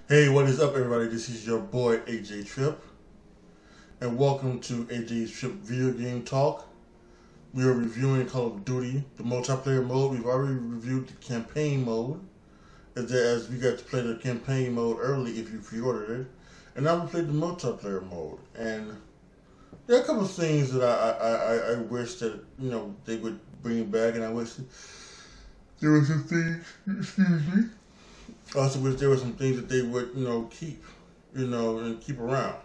Hey, what is up, everybody? This is your boy AJTRIP, and welcome to AJTRIP Video Game Talk. We are reviewing Call of Duty, the multiplayer mode. We've already reviewed the campaign mode, as we got to play the campaign mode early if you pre-ordered it, and now we played the multiplayer mode. And there are a couple of things that I wish that they would bring back, and I wish there were some things. Excuse me. I also wish there were some things that they would, keep, and keep around.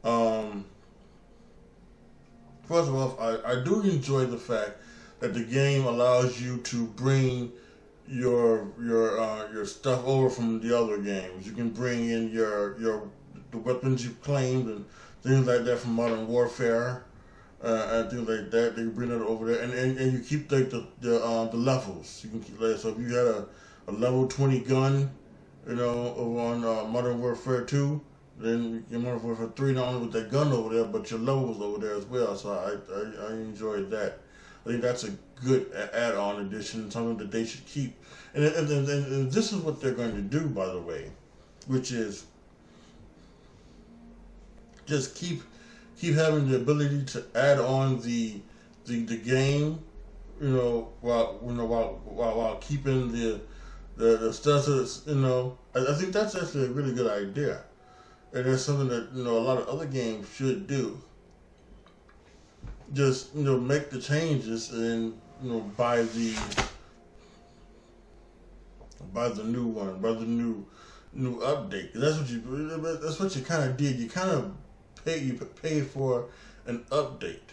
Um, First of all, I do enjoy the fact that the game allows you to bring your stuff over from the other games. You can bring in the weapons you've claimed and things like that from Modern Warfare and things like that. They bring it over there, and you keep the levels. You can keep so if you had a level 20 gun, over on Modern Warfare 2. Then in Modern Warfare 3, not only with that gun over there, but your levels over there as well. So I enjoyed that. I think that's a good add-on addition, something that they should keep. And this is what they're going to do, by the way, which is just keep having the ability to add on the game, while keeping the stuff that's, I think that's actually a really good idea. And that's something that, a lot of other games should do. Just, make the changes and, buy the new one, buy the new update. That's what you kind of did. You kind of paid for an update,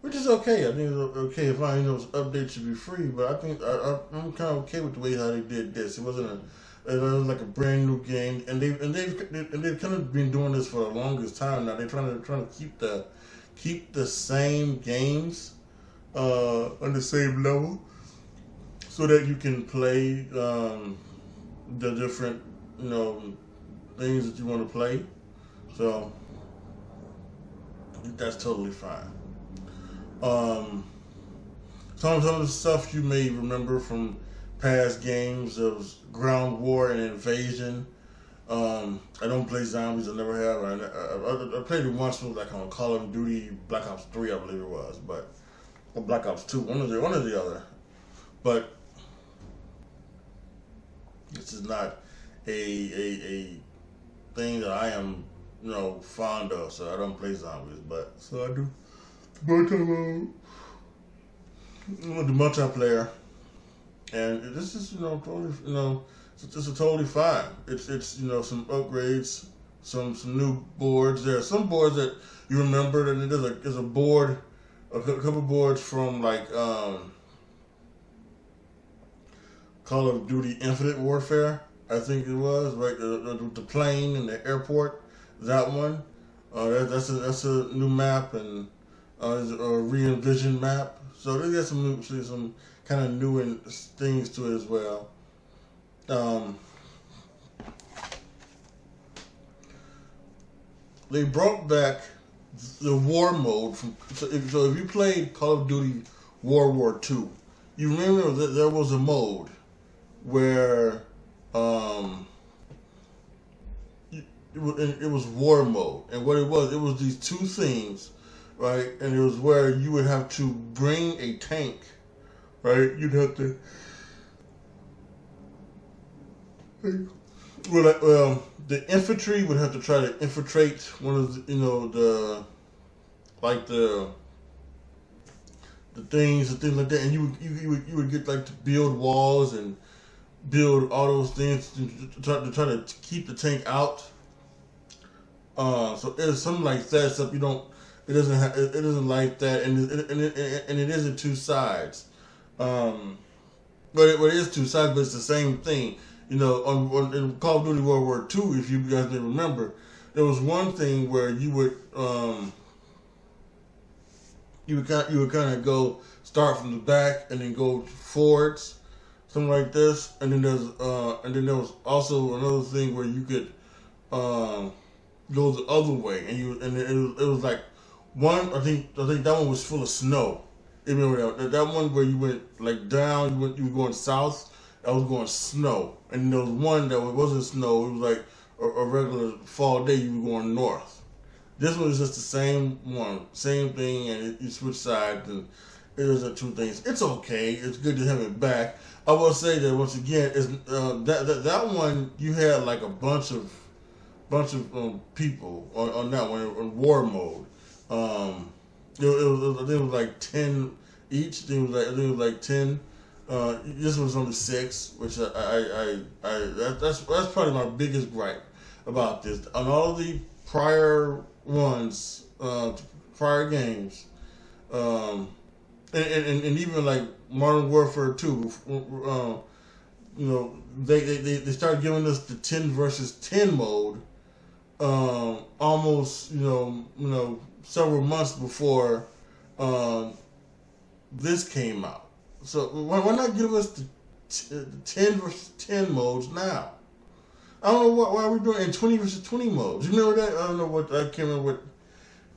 which is okay. I think it's okay. Fine, updates should be free, but I think I'm kind of okay with the way how they did this. It wasn't it was like a brand new game, and they've kind of been doing this for the longest time now. They're trying to keep the same games on the same level, so that you can play the different things that you want to play. So that's totally fine. Some of the stuff you may remember from past games of ground war and invasion. I don't play zombies. I never have. I played it once with like on Call of Duty Black Ops 3, I believe it was, or Black Ops 2, one or the other. But this is not a thing that I am fond of. So I don't play zombies, but so I do the multiplayer. And this is, totally, this is totally fine. It's some upgrades, some new boards. There are some boards that you remember, and there's a board, a couple boards from like Call of Duty Infinite Warfare, I think it was, right? The plane and the airport, that one. That's a new map and a re-envisioned map. So they got some kind of new things to it as well. They brought back the war mode so if you played Call of Duty World War II, you remember that there was a mode where it was war mode, and what it was these two things, right? And it was where you would have to bring a tank, right? You'd have to. Well, the infantry would have to try to infiltrate one of the things like that, and you would get like to build walls and build all those things to try to keep the tank out. So it's something like that. Except you don't. It doesn't like that, and it isn't two sides. But it is two sides, but it's the same thing. In Call of Duty World War II, if you guys didn't remember, there was one thing where you would kind of go start from the back and then go forwards, something like this, and then there was also another thing where you could go the other way, and it was like one. I think that one was full of snow. You remember that one where you went like down, you were going south, I was going snow, and there was one that wasn't snow. It was like a regular fall day. You were going north. This one was just the same one, same thing, and you switch sides, and it was the two things. It's okay. It's good to have it back. I will say that once again, is that one you had like a bunch of people on that one in war mode. It was like 10 each. I think it was like 10. This was only 6, which that's probably my biggest gripe about this. On all of the prior ones, prior games, and even like Modern Warfare 2, they started giving us the 10 versus 10 mode, almost several months before this came out. So why not give us the 10 versus 10 modes now? I don't know why we're doing in 20 versus 20 modes. You remember that? I don't know what, I can't remember what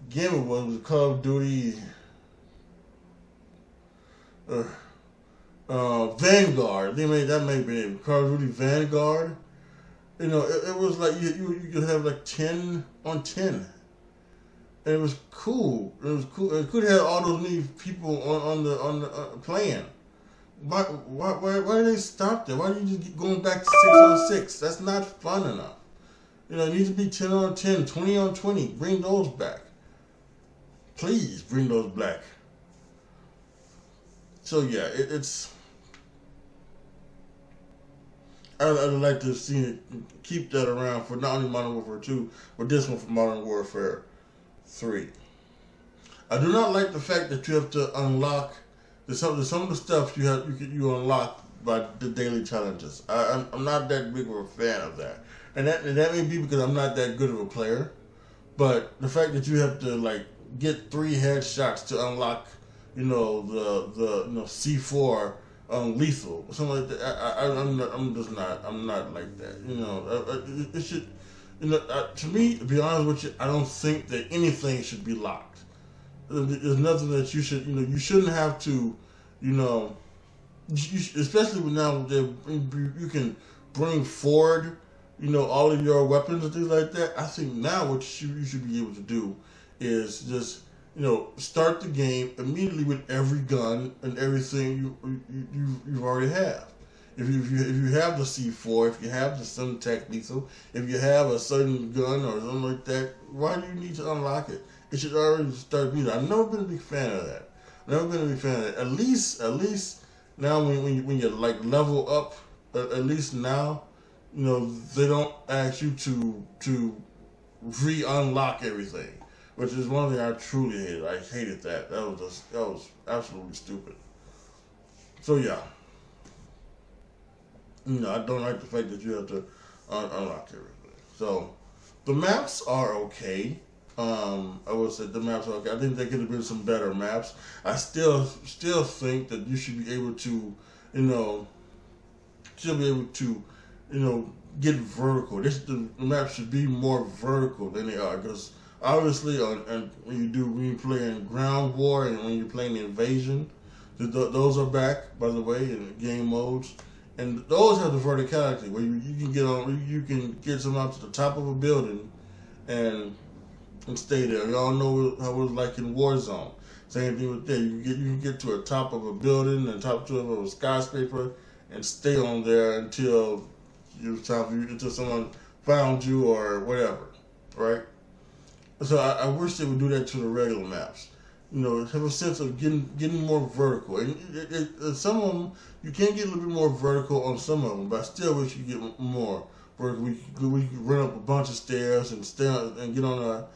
game it was. It was Call of Duty Vanguard. That may be it. Call of Duty Vanguard. It was like you could have like 10 on 10. And it was cool. It was cool. It could have all those many people on the playing. Why did they stop there? Why did you just keep going back to 6 on 6? That's not fun enough. It needs to be 10 on 10, 20 on 20. Bring those back. Please bring those back. So yeah, it's. I'd like to see it, keep that around for not only Modern Warfare 2, but this one for Modern Warfare 3. I do not like the fact that you have to unlock some of the stuff you unlock by the daily challenges. I'm not that big of a fan of that, and that may be because I'm not that good of a player. But the fact that you have to like get 3 headshots to unlock, the C4 lethal, something like that. I'm not like that. It should. To me, to be honest with you, I don't think that anything should be locked. There's nothing that you should, you shouldn't have to, especially now you can bring forward, all of your weapons and things like that. I think now what you should be able to do is just, start the game immediately with every gun and everything you already have. If you have the C4, if you have the Semtech lethal, if you have a certain gun or something like that, why do you need to unlock it? It should already start being. I've never been a big fan of that. At least now when you like level up, at least now, they don't ask you to re-unlock everything, which is one thing I truly hated. I hated that. That was absolutely stupid. So yeah. I don't like the fact that you have to unlock everything. So, the maps are okay. I would say the maps are okay. I think there could have been some better maps. I still think that you should be able to, get vertical. The maps should be more vertical than they are, because obviously, when you play in ground war and when you're playing invasion, those are back, by the way, in game modes. And those have the verticality where you can get some out to the top of a building and stay there. Y'all know how it was like in Warzone. Same thing with that. You can get to the top of a building and top of a skyscraper and stay on there until until someone found you or whatever, right? So I wish they would do that to the regular maps. Have a sense of getting more vertical. And some of them, you can get a little bit more vertical on some of them, but I still wish you get more vertical. We could run up a bunch of stairs and get on a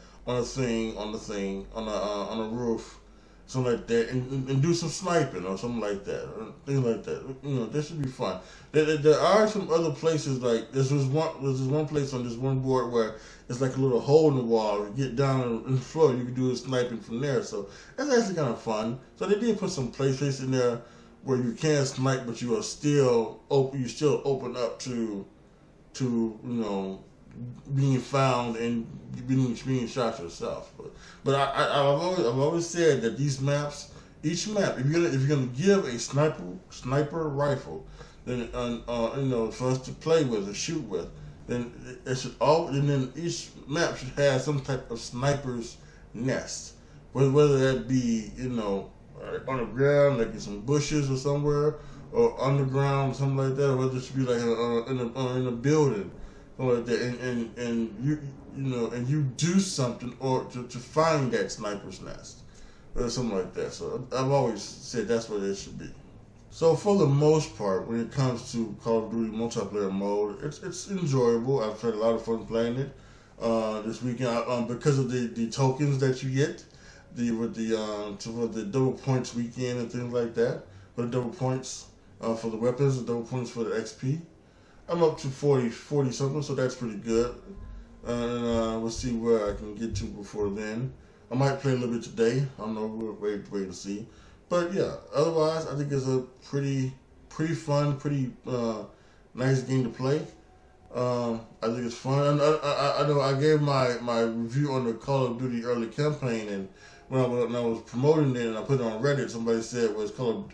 roof, something like that, and do some sniping or something like that, or things like that. That should be fun. There are some other places, like there's this one place on this one board where it's like a little hole in the wall. You get down on the floor, you can do the sniping from there. So that's actually kind of fun. So they did put some places in there where you can snipe, but you are still open. You still open up to being found and being shot yourself. But I've always said that these maps, each map, if you're gonna give a sniper rifle then for us to play with and shoot with. Then it should all. And then each map should have some type of sniper's nest, whether that be on the ground, like in some bushes or somewhere, or underground, or something like that, or whether it should be like in a building, something like that, and you do something or to find that sniper's nest or something like that. So I've always said that's what it should be. So for the most part, when it comes to Call of Duty multiplayer mode, it's enjoyable. I've had a lot of fun playing it this weekend because of the tokens that you get, for the double points weekend and things like that. For the double points for the weapons, the double points for the XP. I'm up to 40 something, so that's pretty good. And we'll see where I can get to before then. I might play a little bit today. I don't know. We'll wait and see. But yeah, otherwise, I think it's a pretty fun, pretty nice game to play. I think it's fun. I know I gave my review on the Call of Duty early campaign, and when I was promoting it and I put it on Reddit, somebody said, "Well,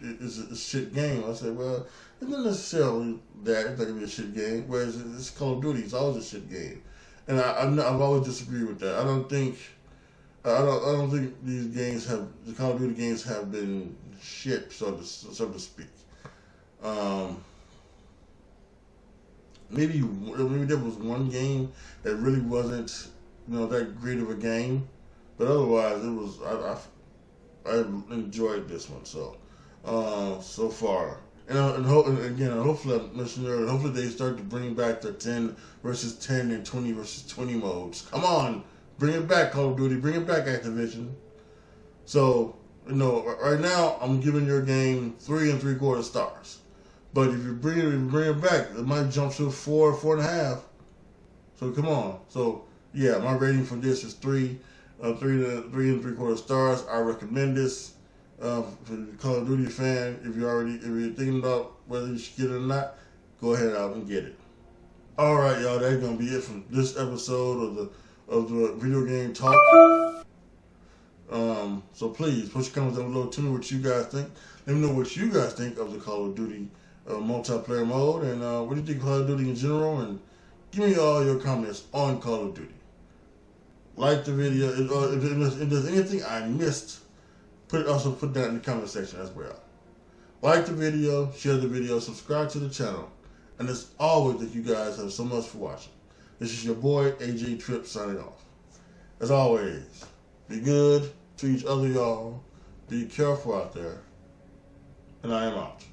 it's a shit game." I said, "Well, it's not necessarily that. It's not gonna be a shit game. Whereas it's Call of Duty, it's always a shit game." And I've always disagreed with that. I don't think the Call of Duty games have been shit, so to speak. Maybe there was one game that really wasn't that great of a game, but otherwise it was I enjoyed this one so far. And hopefully I mentioned earlier, hopefully they start to bring back the 10 versus 10 and 20 versus 20 modes. Come on. Bring it back, Call of Duty. Bring it back, Activision. So, right now, I'm giving your game 3 3/4 stars. But if you bring it back, it might jump to 4, 4.5. So, come on. So, yeah, my rating for this is 3 3/4 stars. I recommend this for the Call of Duty fan. If you're thinking about whether you should get it or not, go ahead out and get it. All right, y'all. That's gonna be it from this episode of the video game talk. So please put your comments down below. Tell me what you guys think. Let me know what you guys think of the Call of Duty multiplayer mode, and what do you think of Call of Duty in general, and give me all your comments on Call of Duty. Like the video. If there's anything I missed, also put that in the comment section as well. Like the video, share the video, subscribe to the channel, and as always, thank you guys so much for watching. This is your boy, AJTRIP, signing off. As always, be good to each other, y'all. Be careful out there. And I am out.